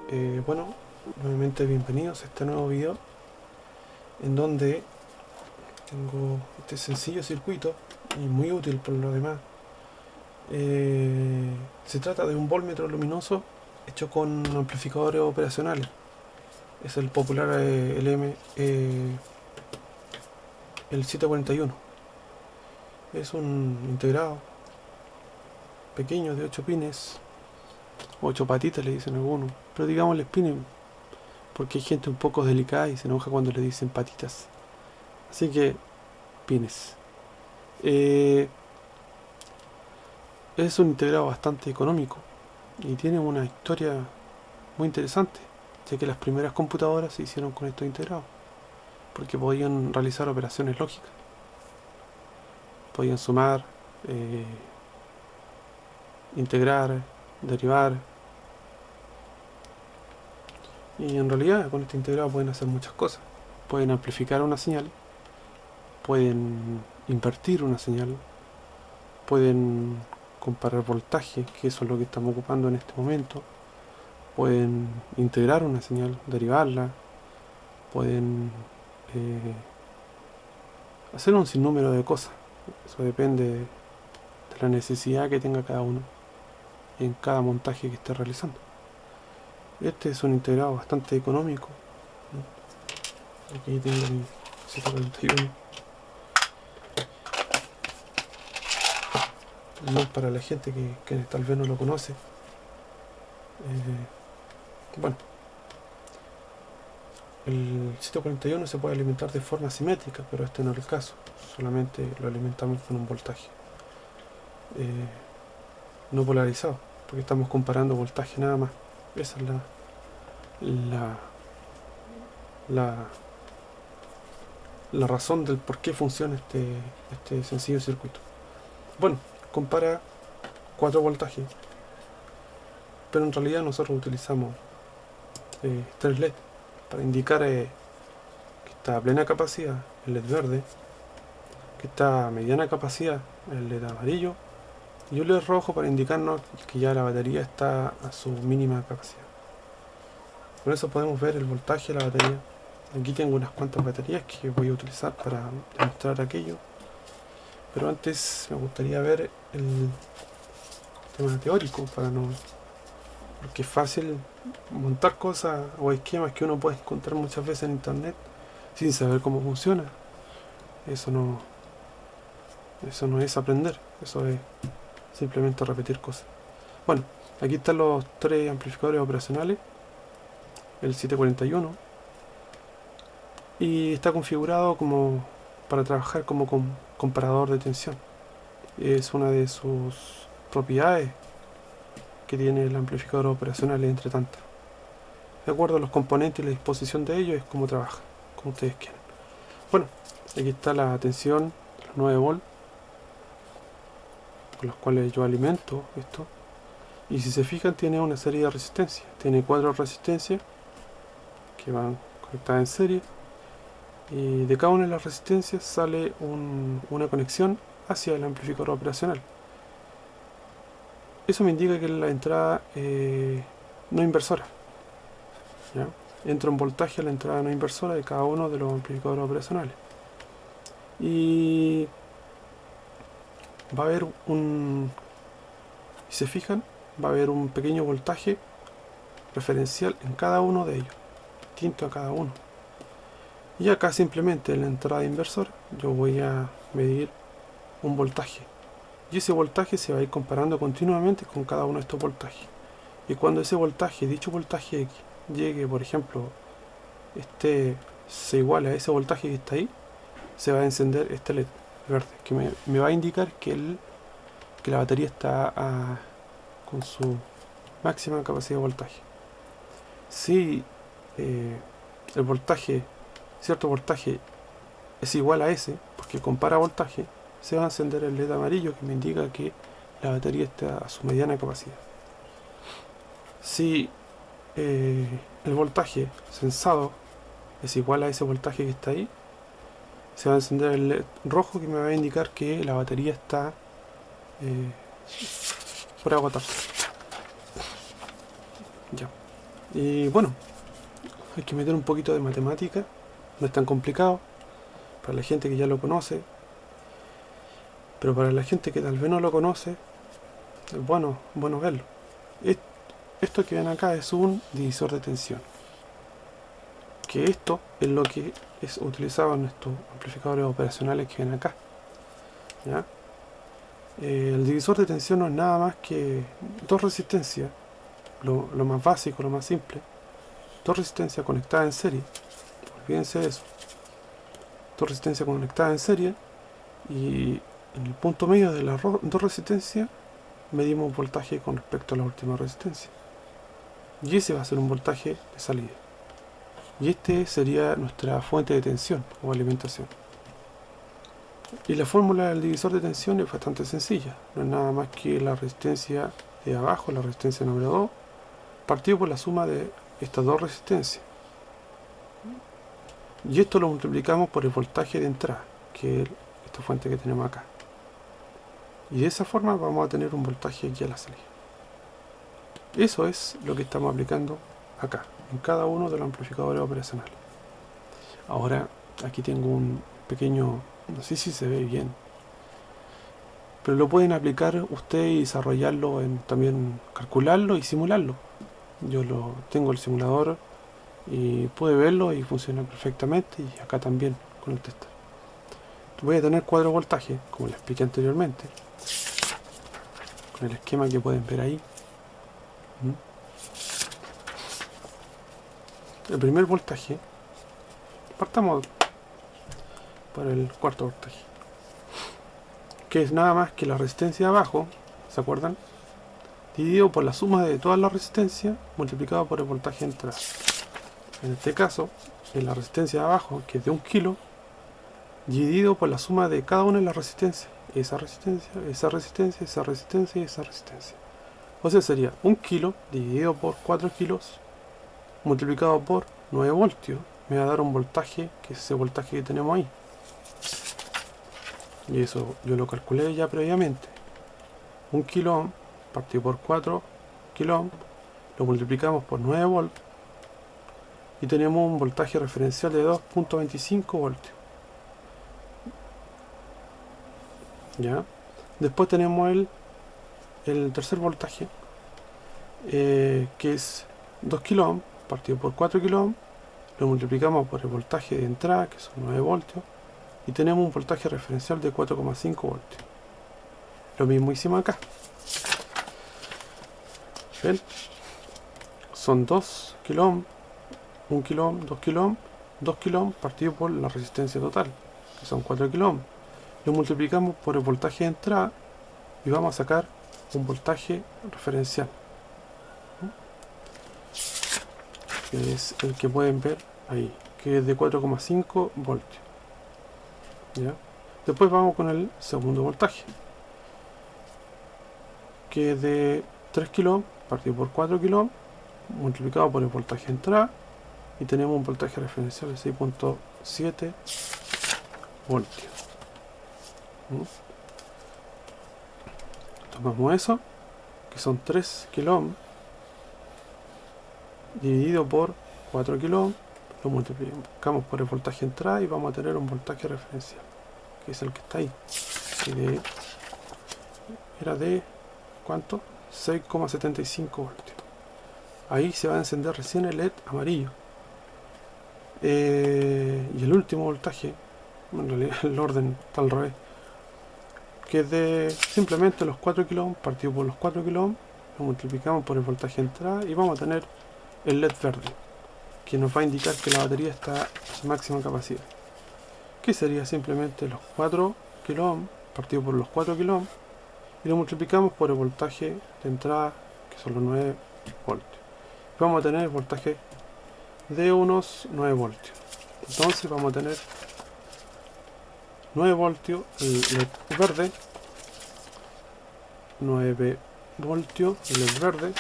Bueno, nuevamente bienvenidos a este nuevo video en donde tengo este sencillo circuito y muy útil por lo demás. Se trata de un voltmetro luminoso hecho con amplificadores operacionales. Es el popular el 741. Es un integrado pequeño de 8 pines, 8 patitas le dicen algunos, pero digámosle pines porque hay gente un poco delicada y se enoja cuando le dicen patitas. Así que pines. Es un integrado bastante económico y tiene una historia muy interesante, ya que las primeras computadoras se hicieron con estos integrados, porque podían realizar operaciones lógicas, podían sumar, integrar, derivar, y en realidad con este integrado pueden hacer muchas cosas. Pueden amplificar una señal, pueden invertir una señal, pueden comparar voltaje, que eso es lo que estamos ocupando en este momento, pueden integrar una señal, derivarla, pueden hacer un sinnúmero de cosas. Eso depende de la necesidad que tenga cada uno en cada montaje que esté realizando. Este es un integrado bastante económico. Aquí tengo mi 741. No, para la gente que tal vez no lo conoce. Bueno, el 741 se puede alimentar de forma simétrica, pero este no es el caso. Solamente lo alimentamos con un voltaje no polarizado, porque estamos comparando voltaje nada más. Esa es la razón del por qué funciona este sencillo circuito. Bueno, compara 4 voltajes, pero en realidad nosotros utilizamos 3 LED para indicar que está a plena capacidad el LED verde, que está a mediana capacidad el LED amarillo, y un LED rojo para indicarnos que ya la batería está a su mínima capacidad. Con eso podemos ver el voltaje de la batería. Aquí tengo unas cuantas baterías que voy a utilizar para demostrar aquello, pero antes me gustaría ver el tema teórico porque es fácil montar cosas o esquemas que uno puede encontrar muchas veces en internet sin saber cómo funciona. Eso no es aprender, eso es simplemente repetir cosas. Bueno, aquí están los 3 amplificadores operacionales, el 741, y está configurado como para trabajar como comparador de tensión. Es una de sus propiedades que tiene el amplificador operacional, entre tantas. De acuerdo a los componentes y la disposición de ellos es como trabaja, como ustedes quieran. Bueno, aquí está la tensión, los 9 volts, con los cuales yo alimento esto. Y si se fijan, tiene una serie de resistencias. Tiene 4 resistencias que van conectadas en serie. Y de cada una de las resistencias sale una conexión hacia el amplificador operacional. Eso me indica que la entrada no inversora, ¿ya? Entra un voltaje a la entrada no inversora de cada uno de los amplificadores operacionales. Y va a haber si se fijan, va a haber un pequeño voltaje referencial en cada uno de ellos, distinto a cada uno. Y acá simplemente en la entrada inversora yo voy a medir un voltaje. Y ese voltaje se va a ir comparando continuamente con cada uno de estos voltajes. Y cuando ese voltaje, dicho voltaje X, llegue, por ejemplo, se iguala a ese voltaje que está ahí, se va a encender este LED verde, que me va a indicar que la batería está con su máxima capacidad de voltaje. Si el voltaje, cierto voltaje, es igual a ese, porque compara voltaje, se va a encender el LED amarillo que me indica que la batería está a su mediana capacidad. Si el voltaje sensado es igual a ese voltaje que está ahí, se va a encender el LED rojo que me va a indicar que la batería está por agotarse. Ya. Y bueno, hay que meter un poquito de matemática, no es tan complicado para la gente que ya lo conoce, pero para la gente que tal vez no lo conoce, es bueno verlo. Esto que ven acá es un divisor de tensión, que esto es lo que es utilizado en estos amplificadores operacionales que ven acá, ¿ya? El divisor de tensión no es nada más que dos resistencias, lo más básico, lo más simple, dos resistencias conectadas en serie, olvídense de eso, dos resistencias conectadas en serie, y en el punto medio de las dos resistencias medimos voltaje con respecto a la última resistencia, y ese va a ser un voltaje de salida, y este sería nuestra fuente de tensión o alimentación. Y la fórmula del divisor de tensión es bastante sencilla, no es nada más que la resistencia de abajo, la resistencia número 2, partido por la suma de estas dos resistencias. Y esto lo multiplicamos por el voltaje de entrada, que es esta fuente que tenemos acá. Y de esa forma vamos a tener un voltaje aquí a la salida. Eso es lo que estamos aplicando acá, en cada uno de los amplificadores operacionales. Ahora, aquí tengo un pequeño, no sé si se ve bien, pero lo pueden aplicar ustedes y desarrollarlo, también calcularlo y simularlo. Yo tengo el simulador y pude verlo y funciona perfectamente, y acá también con el tester. Voy a tener 4 voltajes, como les expliqué anteriormente, con el esquema que pueden ver ahí. El primer voltaje, partamos por el cuarto voltaje, que es nada más que la resistencia de abajo, ¿se acuerdan? Dividido por la suma de todas las resistencias multiplicado por el voltaje de entrada. En este caso, es la resistencia de abajo, que es de 1 kilo, dividido por la suma de cada una de las resistencias. Esa resistencia, esa resistencia, esa resistencia y esa resistencia. O sea, sería 1 kilo dividido por 4 kilos multiplicado por 9 voltios. Me va a dar un voltaje, que es ese voltaje que tenemos ahí. Y eso yo lo calculé ya previamente. 1 kilo ohm partido por 4 kilo ohm, lo multiplicamos por 9 voltios y tenemos un voltaje referencial de 2.25 voltios. ¿Ya? Después tenemos el tercer voltaje, que es 2 kilo ohm partido por 4 kilo ohm, lo multiplicamos por el voltaje de entrada, que son 9 voltios, y tenemos un voltaje referencial de 4,5 voltios. Lo mismo hicimos acá. ¿Ven? Son 2 kilo ohm, 1 kilo ohm, 2 kilo ohm, 2 kilo ohm partido por la resistencia total, que son 4 kilo ohm. Lo multiplicamos por el voltaje de entrada y vamos a sacar un voltaje referencial, que es el que pueden ver ahí, que es de 4,5 voltios. ¿Ya? Después vamos con el segundo voltaje, que es de 3 kilo ohm partido por 4 kilo ohm multiplicado por el voltaje de entrada, y tenemos un voltaje referencial de 6.7 voltios. Tomamos eso, que son 3 kilo ohm dividido por 4 kilo ohm, lo multiplicamos por el voltaje de entrada y vamos a tener un voltaje referencial, que es el que está ahí, que era de ¿cuánto? 6,75 voltios. Ahí se va a encender recién el LED amarillo. Y el último voltaje, en realidad el orden está al revés, que es de simplemente los 4 kilo ohm partido por los 4 kilo ohm, lo multiplicamos por el voltaje de entrada y vamos a tener el LED verde, que nos va a indicar que la batería está a su máxima capacidad, que sería simplemente los 4 kilo ohm partido por los 4 kilo ohm, y lo multiplicamos por el voltaje de entrada, que son los 9 voltios. Vamos a tener el voltaje de unos 9 voltios. Entonces vamos a tener 9 voltios el LED verde, 9 voltios el LED verde,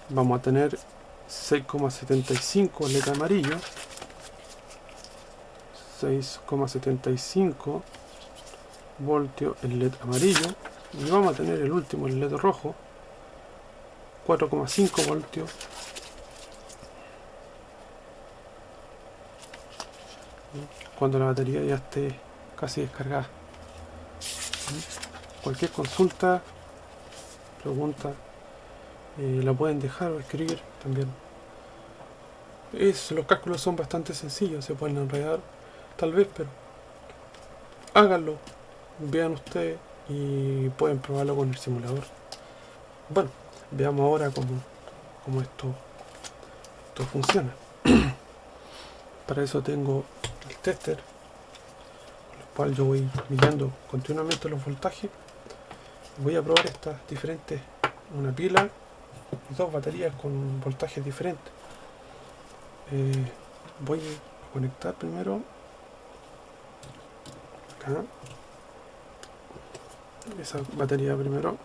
vamos a tener 6,75 LED amarillo, 6,75 voltios el LED amarillo, y vamos a tener el último, el LED rojo, 4,5 voltios cuando la batería ya esté casi descargada. Cualquier consulta, pregunta, la pueden dejar o escribir también. Los cálculos son bastante sencillos, se pueden enredar tal vez, pero háganlo, vean ustedes y pueden probarlo con el simulador. Bueno, veamos ahora cómo esto funciona. Para eso tengo el tester, con el cual yo voy midiendo continuamente los voltajes. Voy a probar estas diferentes, una pila y dos baterías con voltajes diferentes. Voy a conectar primero acá esa batería primero.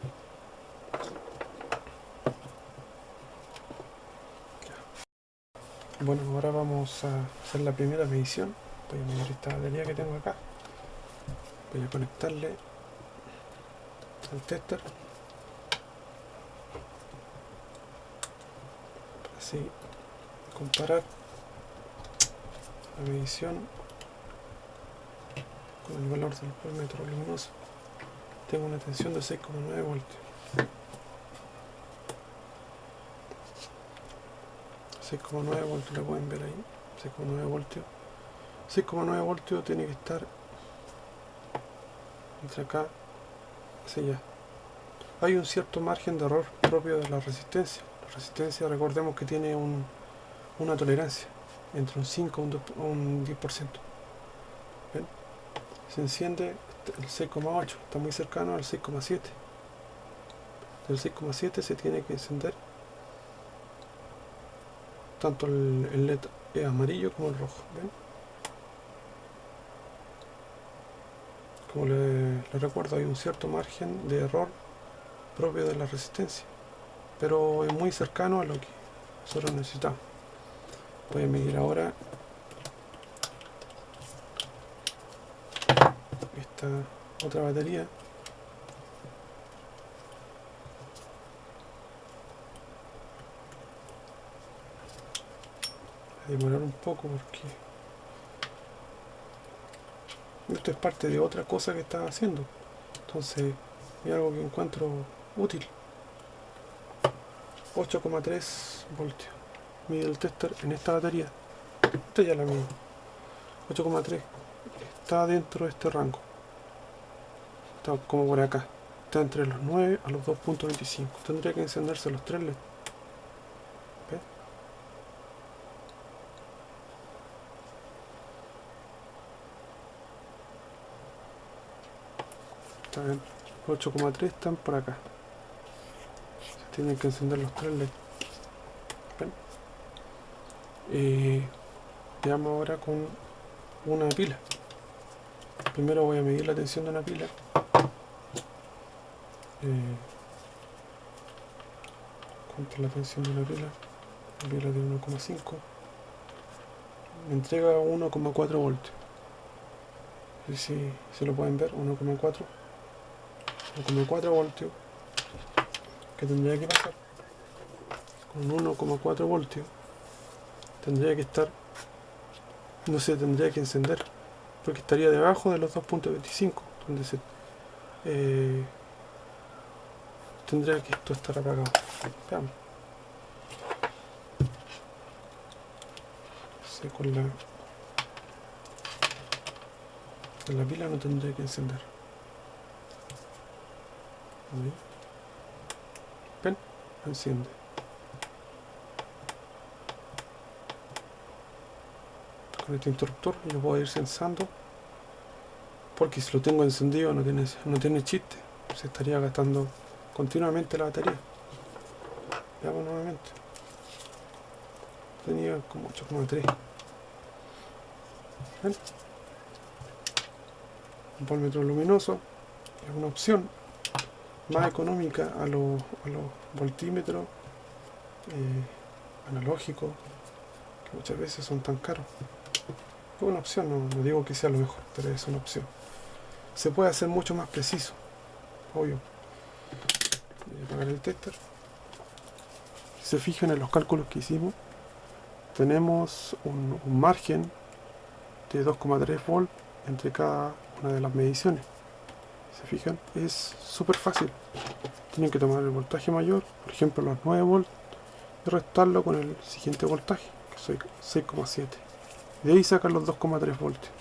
Bueno, ahora vamos a hacer la primera medición. Voy a medir esta batería que tengo acá. Voy a conectarle al tester, así comparar la medición con el valor del polímetro luminoso. Tengo una tensión de 6,9 voltios. 6,9 voltios, lo pueden ver ahí. 6,9 voltios. 6,9 voltios tiene que estar entre acá hacia allá. Hay un cierto margen de error propio de la resistencia. La resistencia, recordemos que tiene una tolerancia entre un 5 y un 10%. ¿Ven? Se enciende el 6,8, está muy cercano al 6,7. Del 6,7 se tiene que encender tanto el LED amarillo como el rojo. ¿Ven? Como le recuerdo, hay un cierto margen de error propio de la resistencia, pero es muy cercano a lo que nosotros necesitamos. Voy a medir ahora esta otra batería. Voy a demorar un poco porque esto es parte de otra cosa que estaba haciendo, entonces es algo que encuentro útil. 8,3 voltios mide el tester en esta batería. Esta ya la mido. 8,3 está dentro de este rango, está como por acá, está entre los 9 a los 2.25. Tendría que encenderse los 3 LED. ¿Ves? Está bien, 8,3 están por acá, se tienen que encender los 3 LED. Veamos ahora con una pila. Primero voy a medir la tensión de una pila. ¿Cuánto es la tensión de una pila? Una pila de 1,5. Me entrega 1,4 voltios. Si lo pueden ver, 1,4 voltios. ¿Qué tendría que pasar? Con 1,4 voltios tendría que estar, no se tendría que encender, porque estaría debajo de los 2.25, donde tendría que esto estar apagado. Veamos. Con la pila no tendría que encender. ¿Ven? Enciende. Con este interruptor lo puedo ir censando, porque si lo tengo encendido no tiene chiste, se estaría gastando continuamente la batería. Veamos nuevamente. Tenía como 8,3. ¿Ven? Un polímetro luminoso es una opción más económica a los voltímetros analógicos, que muchas veces son tan caros. Es una opción, no digo que sea lo mejor, pero es una opción. Se puede hacer mucho más preciso, obvio. Voy a apagar el tester. Si se fijan en los cálculos que hicimos, tenemos un margen de 2,3 volts entre cada una de las mediciones. ¿Se fijan? Es súper fácil. Tienen que tomar el voltaje mayor, por ejemplo los 9 volts, y restarlo con el siguiente voltaje, que es 6,7. De ahí sacan los 2,3 voltios.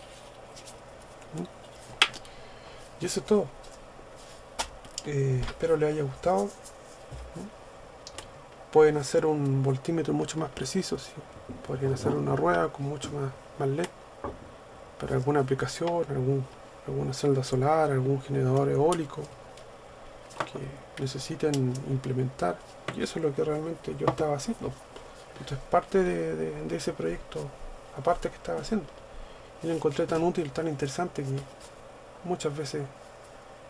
Y eso es todo. Espero les haya gustado. Pueden hacer un voltímetro mucho más preciso, ¿sí? Podrían hacer una rueda con mucho más LED para alguna aplicación, alguna celda solar, algún generador eólico que necesiten implementar. Y eso es lo que realmente yo estaba haciendo. Esto es parte de ese proyecto aparte que estaba haciendo. Y lo encontré tan útil, tan interesante que muchas veces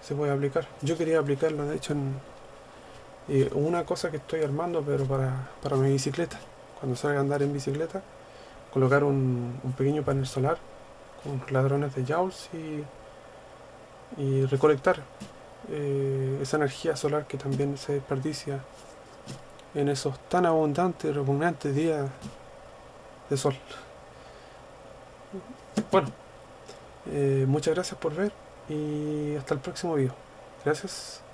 se puede aplicar. Yo quería aplicarlo de hecho en una cosa que estoy armando, pero para mi bicicleta. Cuando salga a andar en bicicleta, colocar un pequeño panel solar con ladrones de joules y recolectar esa energía solar que también se desperdicia en esos tan abundantes y repugnantes días de sol. Bueno, muchas gracias por ver y hasta el próximo video. Gracias.